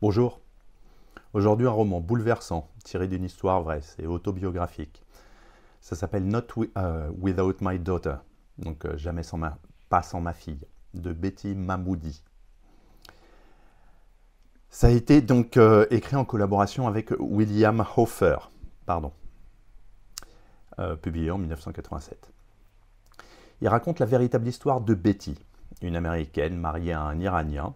Bonjour, aujourd'hui un roman bouleversant, tiré d'une histoire vraie, c'est autobiographique. Ça s'appelle Without My Daughter, donc jamais pas sans ma fille, de Betty Mahmoudi. Ça a été donc écrit en collaboration avec William Hofer, pardon, publié en 1987. Il raconte la véritable histoire de Betty, une Américaine mariée à un Iranien,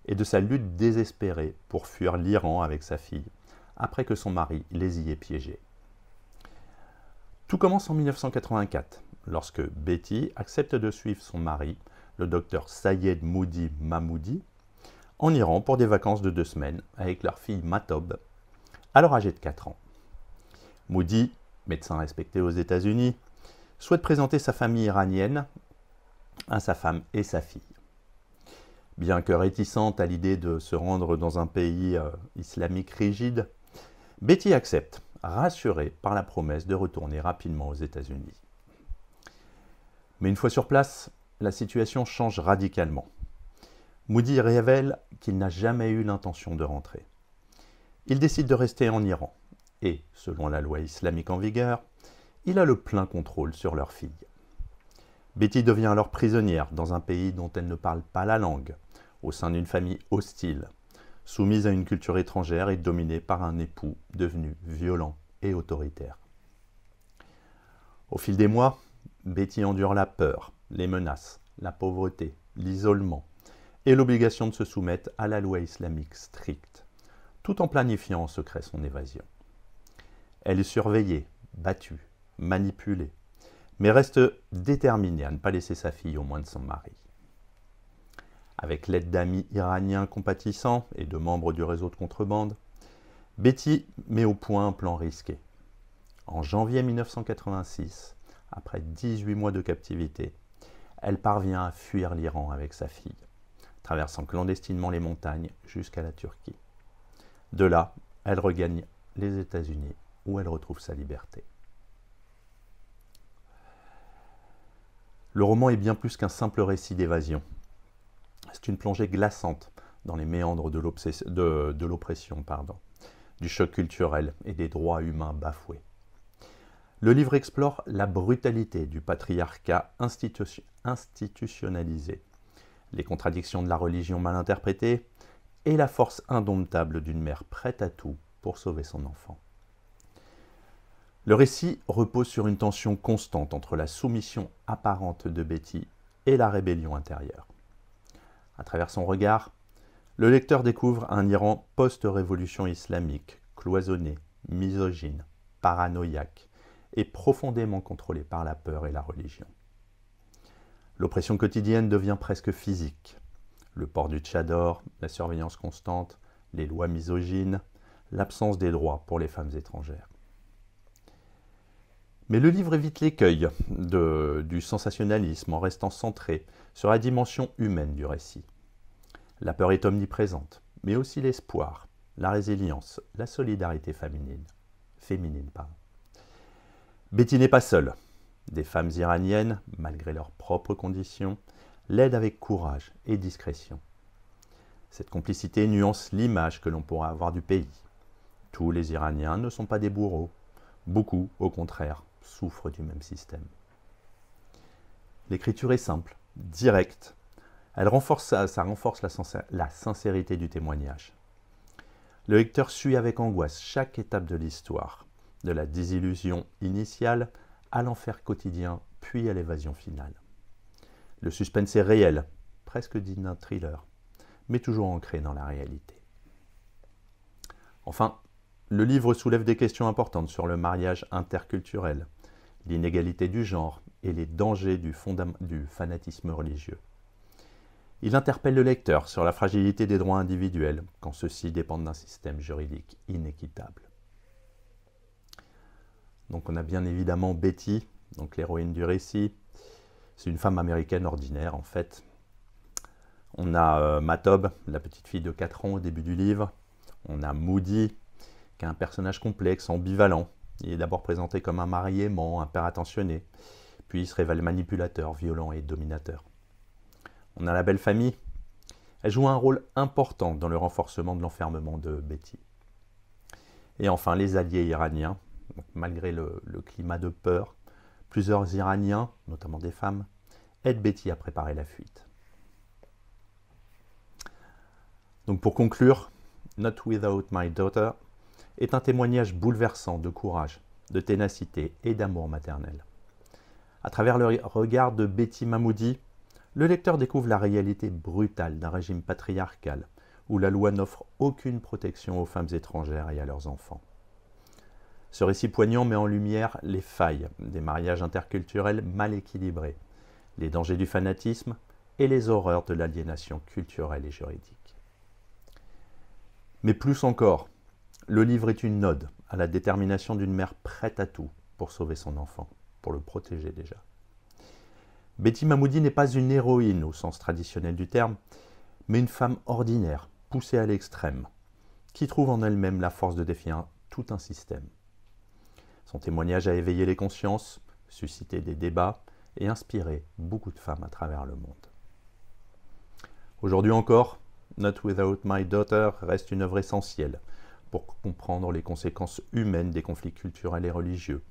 et de sa lutte désespérée pour fuir l'Iran avec sa fille, après que son mari les y ait piégés. Tout commence en 1984, lorsque Betty accepte de suivre son mari, le docteur Sayed Moody Mahmoudi, en Iran pour des vacances de 2 semaines avec leur fille Matob, alors âgée de 4 ans. Moody, médecin respecté aux États-Unis, souhaite présenter sa famille iranienne à sa femme et sa fille. Bien que réticente à l'idée de se rendre dans un pays islamique rigide, Betty accepte, rassurée par la promesse de retourner rapidement aux États-Unis. Mais une fois sur place, la situation change radicalement. Moody révèle qu'il n'a jamais eu l'intention de rentrer. Il décide de rester en Iran et, selon la loi islamique en vigueur, il a le plein contrôle sur leur fille. Betty devient alors prisonnière dans un pays dont elle ne parle pas la langue, au sein d'une famille hostile, soumise à une culture étrangère et dominée par un époux devenu violent et autoritaire. Au fil des mois, Betty endure la peur, les menaces, la pauvreté, l'isolement et l'obligation de se soumettre à la loi islamique stricte, tout en planifiant en secret son évasion. Elle est surveillée, battue, manipulée, mais reste déterminée à ne pas laisser sa fille aux mains de son mari. Avec l'aide d'amis iraniens compatissants et de membres du réseau de contrebande, Betty met au point un plan risqué. En janvier 1986, après 18 mois de captivité, elle parvient à fuir l'Iran avec sa fille, traversant clandestinement les montagnes jusqu'à la Turquie. De là, elle regagne les États-Unis où elle retrouve sa liberté. Le roman est bien plus qu'un simple récit d'évasion. C'est une plongée glaçante dans les méandres de l'oppression, du choc culturel et des droits humains bafoués. Le livre explore la brutalité du patriarcat institutionnalisé, les contradictions de la religion mal interprétée et la force indomptable d'une mère prête à tout pour sauver son enfant. Le récit repose sur une tension constante entre la soumission apparente de Betty et la rébellion intérieure. À travers son regard, le lecteur découvre un Iran post-révolution islamique, cloisonné, misogyne, paranoïaque et profondément contrôlé par la peur et la religion. L'oppression quotidienne devient presque physique. Le port du tchador, la surveillance constante, les lois misogynes, l'absence des droits pour les femmes étrangères. Mais le livre évite l'écueil du sensationnalisme en restant centré sur la dimension humaine du récit. La peur est omniprésente, mais aussi l'espoir, la résilience, la solidarité féminine. Betty n'est pas seule. Des femmes iraniennes, malgré leurs propres conditions, l'aident avec courage et discrétion. Cette complicité nuance l'image que l'on pourra avoir du pays. Tous les Iraniens ne sont pas des bourreaux. Beaucoup, au contraire, souffrent du même système. L'écriture est simple, directe. Ça renforce la sincérité du témoignage. Le lecteur suit avec angoisse chaque étape de l'histoire, de la désillusion initiale à l'enfer quotidien, puis à l'évasion finale. Le suspense est réel, presque digne d'un thriller, mais toujours ancré dans la réalité. Enfin, le livre soulève des questions importantes sur le mariage interculturel, l'inégalité du genre et les dangers du fanatisme religieux. Il interpelle le lecteur sur la fragilité des droits individuels quand ceux-ci dépendent d'un système juridique inéquitable. Donc on a bien évidemment Betty, donc l'héroïne du récit. C'est une femme américaine ordinaire en fait. On a Matob, la petite fille de 4 ans au début du livre. On a Moody, qui est un personnage complexe, ambivalent. Il est d'abord présenté comme un mari aimant, un père attentionné, puis il se révèle manipulateur, violent et dominateur. On a la belle famille, Elle joue un rôle important dans le renforcement de l'enfermement de Betty. Et enfin, les alliés iraniens, malgré le climat de peur, plusieurs Iraniens, notamment des femmes, aident Betty à préparer la fuite. Donc pour conclure, Not Without My Daughter est un témoignage bouleversant de courage, de ténacité et d'amour maternel. À travers le regard de Betty Mahmoudi, le lecteur découvre la réalité brutale d'un régime patriarcal où la loi n'offre aucune protection aux femmes étrangères et à leurs enfants. Ce récit poignant met en lumière les failles des mariages interculturels mal équilibrés, les dangers du fanatisme et les horreurs de l'aliénation culturelle et juridique. Mais plus encore, le livre est une ode à la détermination d'une mère prête à tout pour sauver son enfant, pour le protéger déjà. Betty Mahmoudi n'est pas une héroïne au sens traditionnel du terme, mais une femme ordinaire, poussée à l'extrême, qui trouve en elle-même la force de défier tout un système. Son témoignage a éveillé les consciences, suscité des débats et inspiré beaucoup de femmes à travers le monde. Aujourd'hui encore, Not Without My Daughter reste une œuvre essentielle pour comprendre les conséquences humaines des conflits culturels et religieux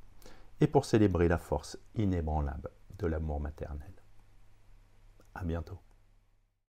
et pour célébrer la force inébranlable de l'amour maternel. À bientôt.